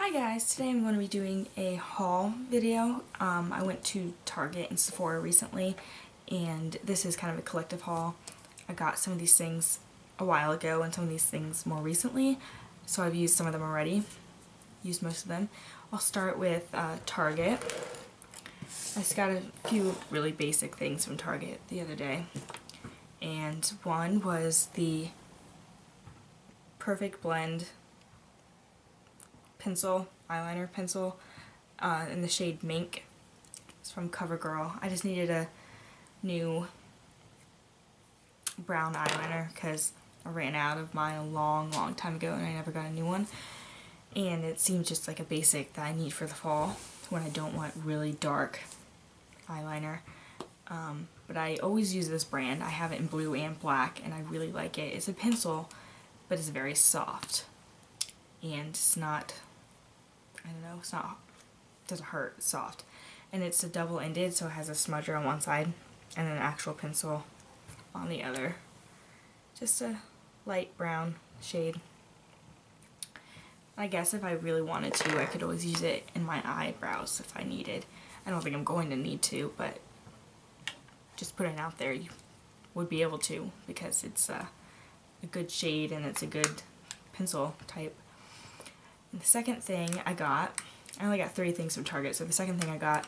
Hi guys, today I'm going to be doing a haul video. I went to Target and Sephora recently, and this is kind of a collective haul. I got some of these things a while ago and some of these things more recently, so I've used some of them already, used most of them. I'll start with Target. I just got a few really basic things from Target the other day, and one was the Perfect Blend eyeliner pencil in the shade Mink. It's from CoverGirl. I just needed a new brown eyeliner because I ran out of mine a long time ago and I never got a new one. And it seems just like a basic that I need for the fall when I don't want really dark eyeliner. But I always use this brand. I have it in blue and black and I really like it. It's a pencil, but it's very soft. And it's not, I don't know, it doesn't hurt, it's soft. And it's a double-ended, so it has a smudger on one side and an actual pencil on the other. Just a light brown shade. I guess if I really wanted to, I could always use it in my eyebrows if I needed. I don't think I'm going to need to, but just putting it out there, you would be able to, because it's a good shade and it's a good pencil type. And the second thing I only got 3 things from Target, so the second thing I got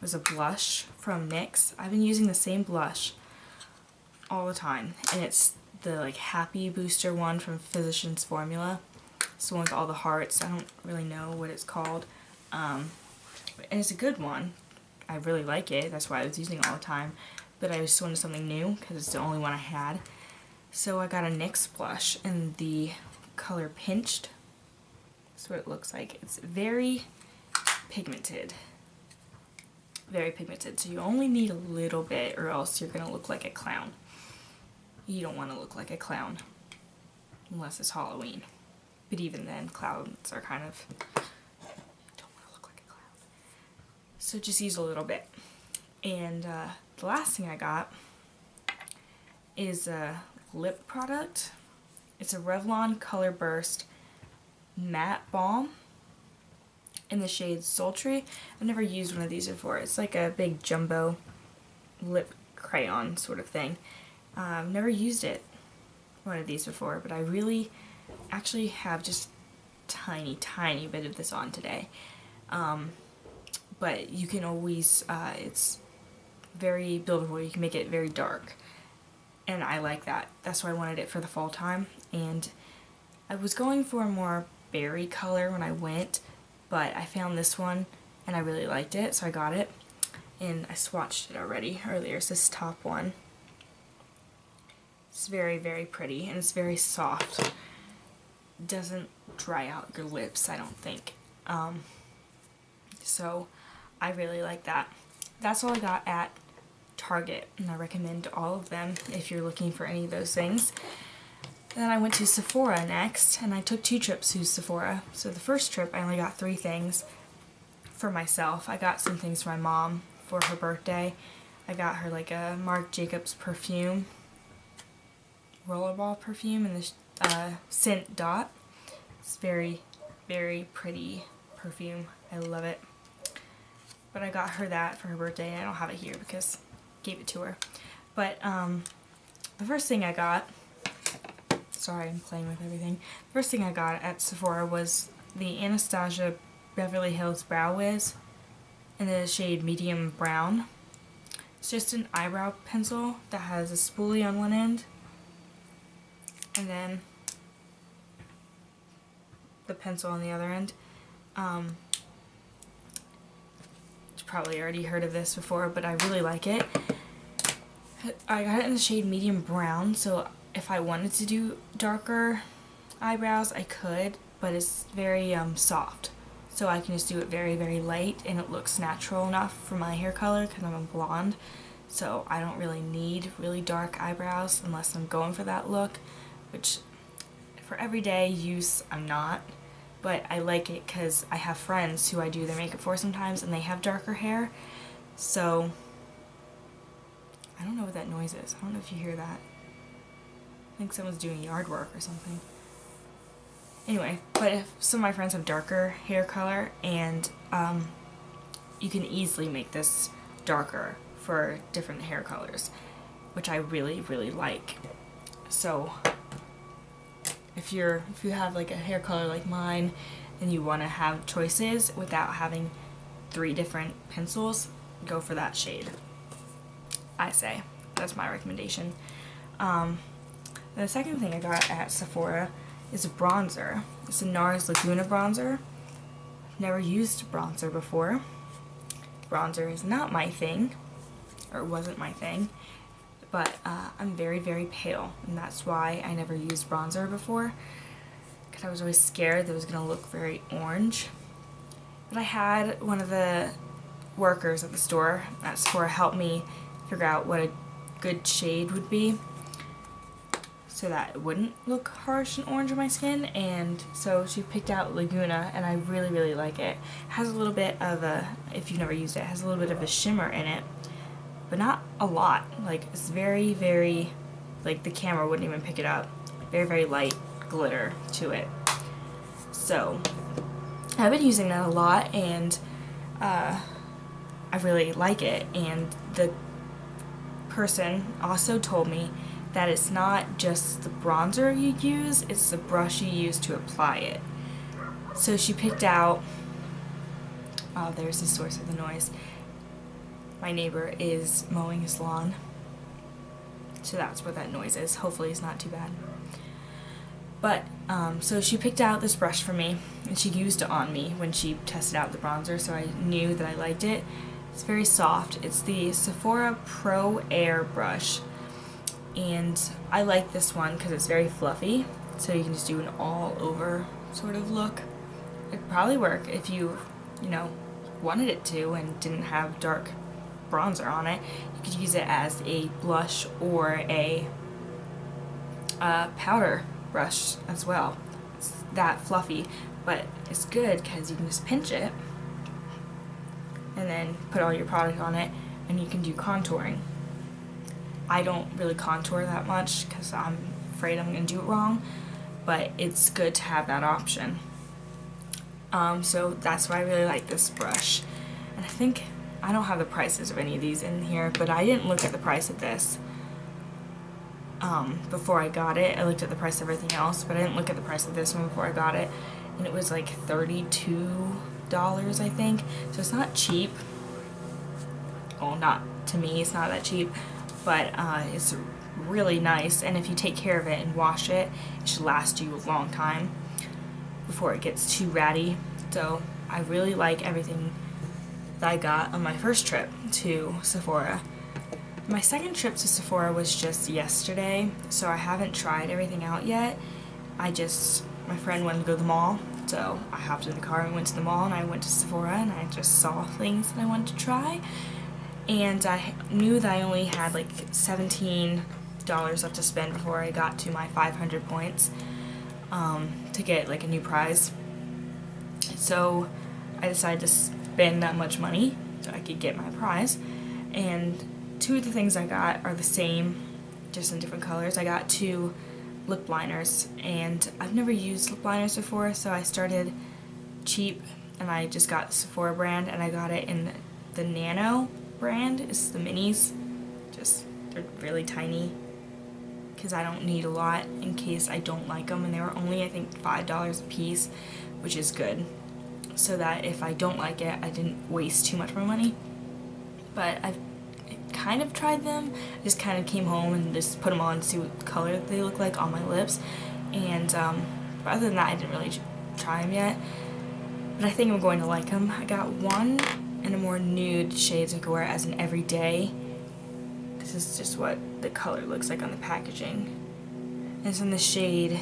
was a blush from NYX. I've been using the same blush all the time, and it's the Happy Booster one from Physicians Formula. It's the one with all the hearts. I don't really know what it's called, and it's a good one. I really like it, that's why I was using it all the time, but I just wanted something new because it's the only one I had. So I got a NYX blush in the color Pinched. That's what it looks like. It's very pigmented. Very pigmented. So you only need a little bit or else you're going to look like a clown. You don't want to look like a clown. Unless it's Halloween. But even then, clowns are kind of... You don't want to look like a clown. So just use a little bit. And the last thing I got is a lip product. It's a Revlon Color Burst matte balm in the shade Sultry. I've never used one of these before. It's like a big jumbo lip crayon sort of thing. I've never used one of these before, but I really actually have just tiny bit of this on today. But you can always, it's very buildable. You can make it very dark. And I like that. That's why I wanted it for the fall time. And I was going for a more berry color when I went, but I found this one and I really liked it, so I got it. And I swatched it already earlier. It's this top one. It's very pretty and it's very soft. It doesn't dry out your lips, I don't think. So I really like that. That's all I got at Target, and I recommend all of them if you're looking for any of those things. Then I went to Sephora next, and I took 2 trips to Sephora. So the first trip I only got 3 things for myself. I got some things for my mom for her birthday. I got her a Marc Jacobs perfume, rollerball perfume in the scent Dot. It's very pretty perfume. I love it. But I got her that for her birthday, and I don't have it here because I gave it to her. But the first thing I got, sorry, I'm playing with everything. The first thing I got at Sephora was the Anastasia Beverly Hills Brow Wiz in the shade Medium Brown. It's just an eyebrow pencil that has a spoolie on one end, and then the pencil on the other end. You've probably already heard of this before, but I really like it. I got it in the shade Medium Brown, so if I wanted to do darker eyebrows, I could, but it's very soft. So I can just do it very light, and it looks natural enough for my hair color because I'm a blonde. So I don't really need really dark eyebrows unless I'm going for that look, which for everyday use I'm not. But I like it because I have friends who I do their makeup for sometimes, and they have darker hair. So I don't know what that noise is. I don't know if you hear that. I think someone's doing yard work or something. Anyway, but if some of my friends have darker hair color, and you can easily make this darker for different hair colors, which I really, really like. So if you have like a hair color like mine and you want to have choices without having 3 different pencils, go for that shade, I say. That's my recommendation. The second thing I got at Sephora is a bronzer. It's a NARS Laguna bronzer. I've never used bronzer before. Bronzer is not my thing, or wasn't my thing, but I'm very, very pale, and that's why I never used bronzer before, because I was always scared that it was going to look very orange. But I had one of the workers at the store at Sephora help me figure out what a good shade would be so that it wouldn't look harsh and orange on my skin, and so she picked out Laguna, and I really, really like it. It has a little bit of a, if you've never used it, it has a little bit of a shimmer in it, but not a lot. Like, it's very, very, like the camera wouldn't even pick it up. Very, very light glitter to it. So I've been using that a lot, and I really like it. And the person also told me that it's not just the bronzer you use, it's the brush you use to apply it. So she picked out, oh, there's the source of the noise. My neighbor is mowing his lawn, so that's what that noise is. Hopefully it's not too bad. But, so she picked out this brush for me, and she used it on me when she tested out the bronzer, so I knew that I liked it. It's very soft. It's the Sephora Pro Air brush, and I like this one because it's very fluffy, so you can just do an all-over sort of look. It'd probably work if you know, wanted it to and didn't have dark bronzer on it. You could use it as a blush or a powder brush as well. It's that fluffy, but it's good because you can just pinch it and then put all your product on it, and you can do contouring. I don't really contour that much because I'm afraid I'm going to do it wrong, but it's good to have that option. So that's why I really like this brush. And I think, I don't have the prices of any of these in here, but I didn't look at the price of this before I got it. I looked at the price of everything else, but I didn't look at the price of this one before I got it, and it was like $32, I think. So it's not cheap. Well, not to me, it's not that cheap, but it's really nice, and if you take care of it and wash it, it should last you a long time before it gets too ratty. So I really like everything that I got on my first trip to Sephora. My second trip to Sephora was just yesterday, so I haven't tried everything out yet. My friend wanted to go to the mall, so I hopped in the car and went to the mall, and I went to Sephora, and I just saw things that I wanted to try. And I knew that I only had like $17 left to spend before I got to my 500 points to get like a new prize. So I decided to spend that much money so I could get my prize. And 2 of the things I got are the same, just in different colors. I got 2 lip liners, and I've never used lip liners before, so I started cheap, and I just got the Sephora brand, and I got it in the Nano brand. It's the minis. They're really tiny because I don't need a lot in case I don't like them, and they were only, I think, $5 a piece, which is good, so that if I don't like it, I didn't waste too much more money. But I've kind of tried them. I just kind of came home and just put them on to see what color they look like on my lips, and but other than that, I didn't really try them yet, but I think I'm going to like them. I got one in a more nude shade so I could wear it as an everyday. This is just what the color looks like on the packaging. And it's in the shade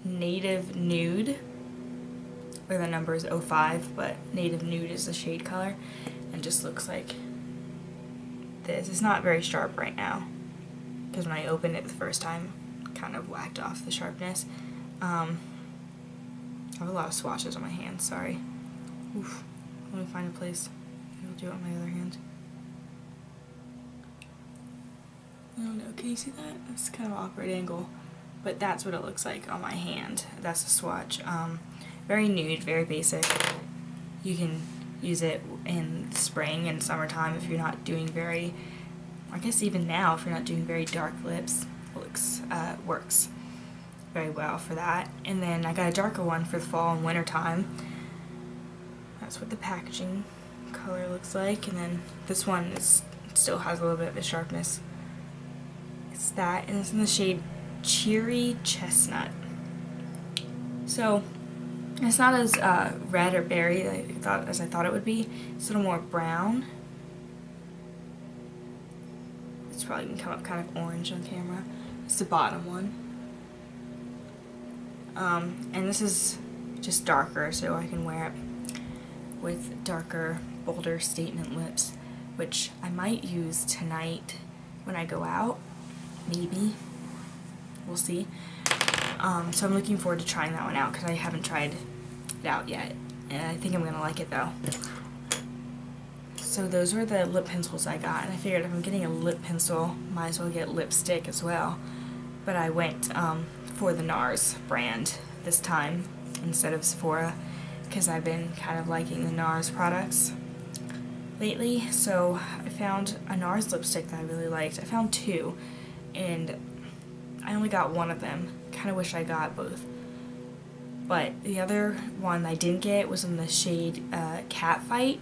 Native Nude, where the number is 05, but Native Nude is the shade color, and just looks like this. It's not very sharp right now, because when I opened it the first time, it kind of whacked off the sharpness. I have a lot of swatches on my hands, sorry. Oof. Let me find a place. I'll do it on my other hand. I don't know, can you see that? It's kind of an awkward angle. but that's what it looks like on my hand. That's the swatch. Very nude, very basic. You can use it in spring and summertime if you're not doing very, I guess even now, if you're not doing very dark lips, it works very well for that. And then I got a darker one for the fall and winter time. That's what the packaging color looks like. And then this one still has a little bit of a sharpness. It's that, and it's in the shade Cheery Chestnut. So it's not as red or berry as I thought it would be. It's a little more brown. It's probably going to come up kind of orange on camera. It's the bottom one. And this is just darker, so I can wear it with darker, bolder statement lips, which I might use tonight when I go out. Maybe. We'll see. So I'm looking forward to trying that one out because I haven't tried it out yet. And I think I'm going to like it though. So those were the lip pencils I got, and I figured if I'm getting a lip pencil, might as well get lipstick as well. But I went for the NARS brand this time instead of Sephora because I've been kind of liking the NARS products lately. So I found a NARS lipstick that I really liked. I found two, and I only got one of them. Kind of wish I got both. But the other one I didn't get was in the shade Catfight,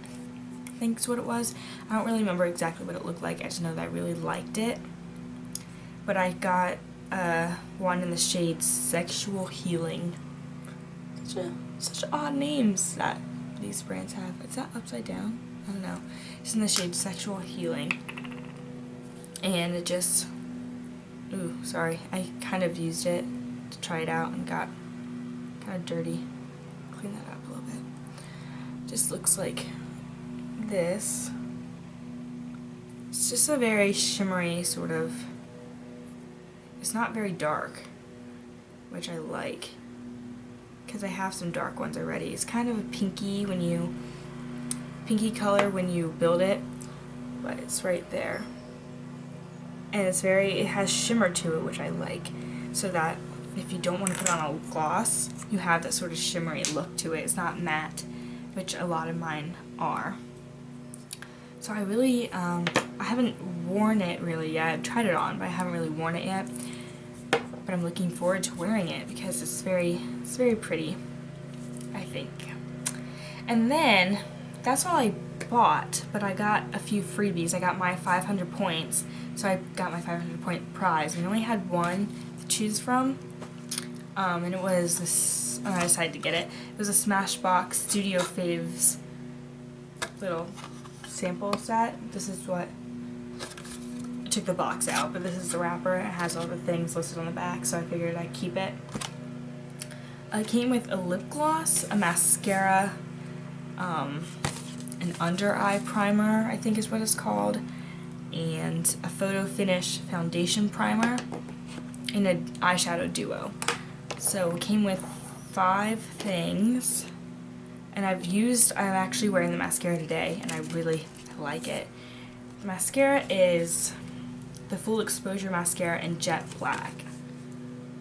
I think is what it was. I don't really remember exactly what it looked like. I just know that I really liked it. But I got one in the shade Sexual Healing. Such odd names that these brands have. Is that upside down? I don't know. It's in the shade Sexual Healing. And it just... Ooh, sorry. I kind of used it to try it out and got kind of dirty. Clean that up a little bit. Just looks like this. It's just a very shimmery sort of... It's not very dark, which I like, because I have some dark ones already. It's kind of a pinky color when you build it, but it's right there. And it has shimmer to it, which I like, so that if you don't want to put on a gloss, you have that sort of shimmery look to it. It's not matte, which a lot of mine are. So I really, I haven't worn it really yet. I've tried it on, but I haven't really worn it yet. But I'm looking forward to wearing it because it's very pretty, I think. And then, that's all I bought, but I got a few freebies. I got my 500 points, so I got my 500 point prize. We only had one to choose from, and it was this, I decided to get it. It was a Smashbox Studio Faves little sample set. This is what, I took the box out, but this is the wrapper. It has all the things listed on the back, so I figured I'd keep it. It came with a lip gloss, a mascara, an under eye primer, I think is what it's called, and a photo finish foundation primer, and an eyeshadow duo. So it came with 5 things, and I'm actually wearing the mascara today, and I really like it. The mascara is the Full Exposure Mascara in Jet Black.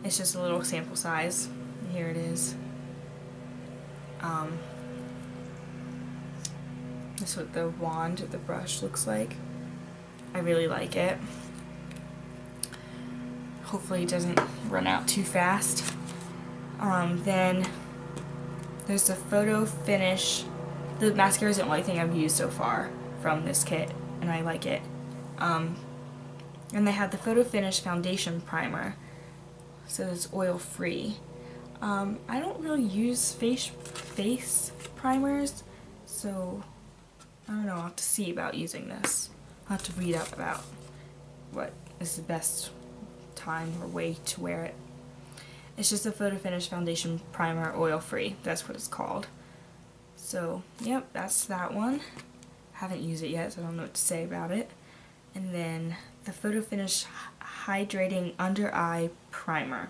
It's just a little sample size. Here it is. This is what the wand or the brush looks like. I really like it. Hopefully it doesn't run out too fast. Then there's the photo finish. The mascara is the only thing I've used so far from this kit, and I like it. And they had the photo finish foundation primer, so it's oil free. I don't really use face primers, so I don't know, I'll have to see about using this. I'll have to read up about what is the best time or way to wear it. It's just a photo finish foundation primer, oil free. That's what it's called. So, yep, that's that one. Haven't used it yet, so I don't know what to say about it. And then the photo finish hydrating under eye primer.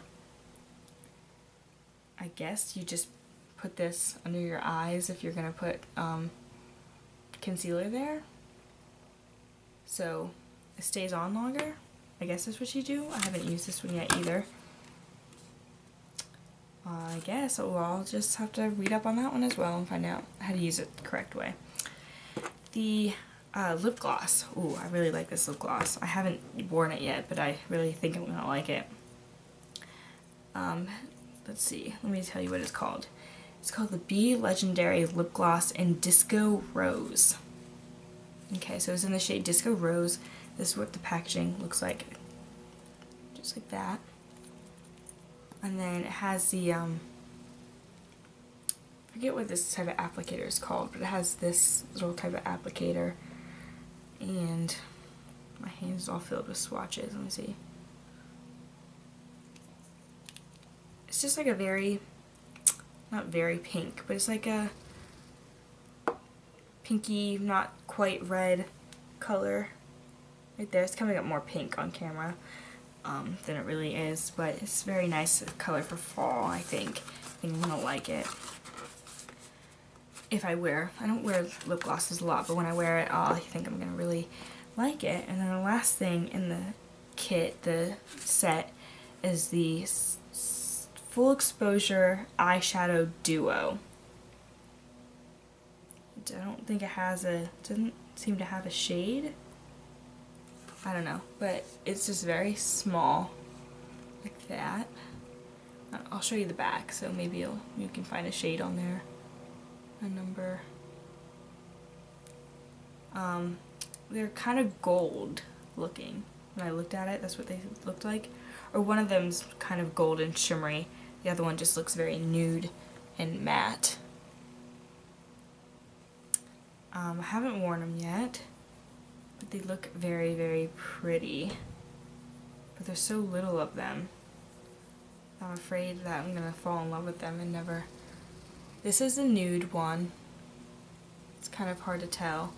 I guess you just put this under your eyes if you're gonna put concealer there, so it stays on longer. I guess that's what you do. I haven't used this one yet either. I guess I'll just have to read up on that one as well and find out how to use it the correct way. The lip gloss. Ooh, I really like this lip gloss. I haven't worn it yet, but I really think I'm gonna like it. Let's see, let me tell you what it's called. It's called the Be Legendary Lip Gloss in Disco Rose. Okay, so it's in the shade Disco Rose. This is what the packaging looks like. Just like that. And then it has the, I forget what this type of applicator is called, but it has this little type of applicator. And my hand is all filled with swatches. Let me see. It's just like a very, not very pink, but it's like a pinky, not quite red color. Right there, it's coming up more pink on camera than it really is, but it's a very nice color for fall, I think. I think I'm gonna like it. If I don't wear lip glosses a lot, but when I wear it, I think I'm gonna really like it. And then the last thing in the kit, the set, is the Full Exposure Eyeshadow Duo. I don't think it has doesn't seem to have a shade. I don't know, but it's just very small, like that. I'll show you the back, so maybe you can find a shade on there. A number. They're kind of gold looking. When I looked at it, that's what they looked like. Or one of them's kind of gold and shimmery. The other one just looks very nude and matte. I haven't worn them yet, but they look very, very pretty. But there's so little of them. I'm afraid that I'm gonna fall in love with them and never. This is the nude one. It's kind of hard to tell.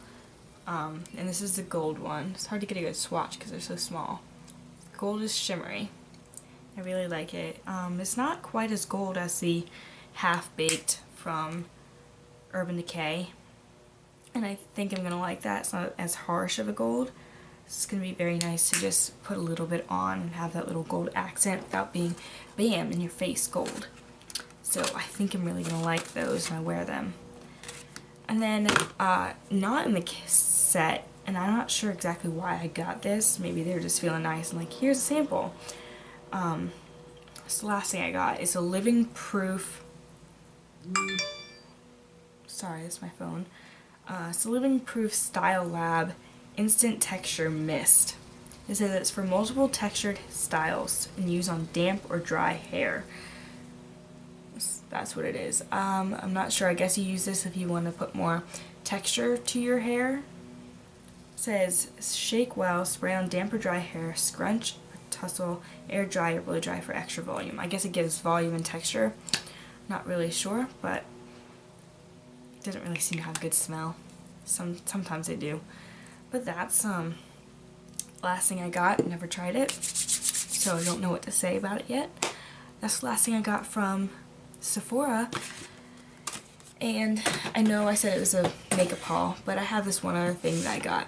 And this is the gold one. It's hard to get a good swatch because they're so small. Gold is shimmery. I really like it. It's not quite as gold as the Half Baked from Urban Decay. And I think I'm gonna like that. It's not as harsh of a gold. It's gonna be very nice to just put a little bit on and have that little gold accent without being bam in your face gold. So I think I'm really gonna like those when I wear them. And then not in the set, and I'm not sure exactly why I got this. Maybe they were just feeling nice and like, here's a sample. So the last thing I got is a Living Proof. Sorry, that's my phone. It's a Living Proof Style Lab Instant Texture Mist. It says it's for multiple textured styles and use on damp or dry hair. That's what it is. I'm not sure. I guess you use this if you want to put more texture to your hair. It says shake well, spray on damp or dry hair, scrunch or tussle, air dry or blow dry for extra volume. I guess it gives volume and texture. Not really sure, but it doesn't really seem to have good smell. Sometimes they do. But that's last thing I got. Never tried it, so I don't know what to say about it yet. That's the last thing I got from Sephora. And I know I said it was a makeup haul, but I have this one other thing that I got.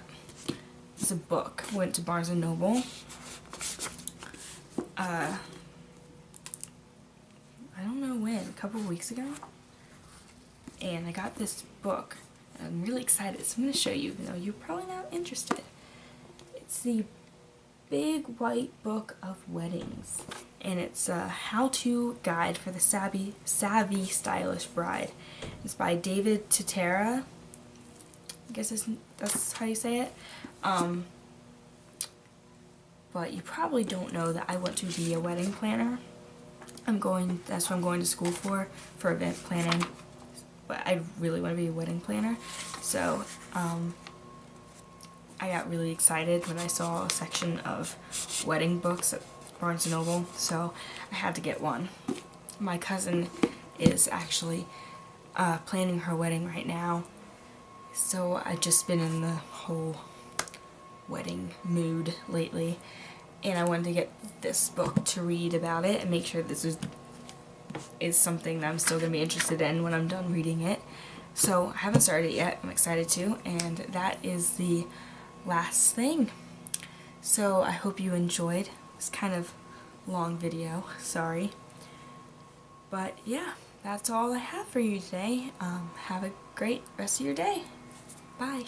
It's a book. I went to Barnes & Noble. I don't know when, a couple of weeks ago. And I got this book. I'm really excited, so I'm going to show you, even though you're probably not interested. It's the Big White Book of Weddings. And it's a how-to guide for the savvy stylish bride. It's by David Titera. I guess that's how you say it. But you probably don't know that I want to be a wedding planner. That's what I'm going to school for event planning. But I really want to be a wedding planner. So, I got really excited when I saw a section of wedding books at Barnes & Noble, so I had to get one. My cousin is actually planning her wedding right now, so I've just been in the whole wedding mood lately, and I wanted to get this book to read about it and make sure this is something that I'm still going to be interested in when I'm done reading it. So I haven't started it yet. I'm excited to, and that is the last thing. So I hope you enjoyed. It's kind of long video, sorry. But yeah, that's all I have for you today. Have a great rest of your day. Bye.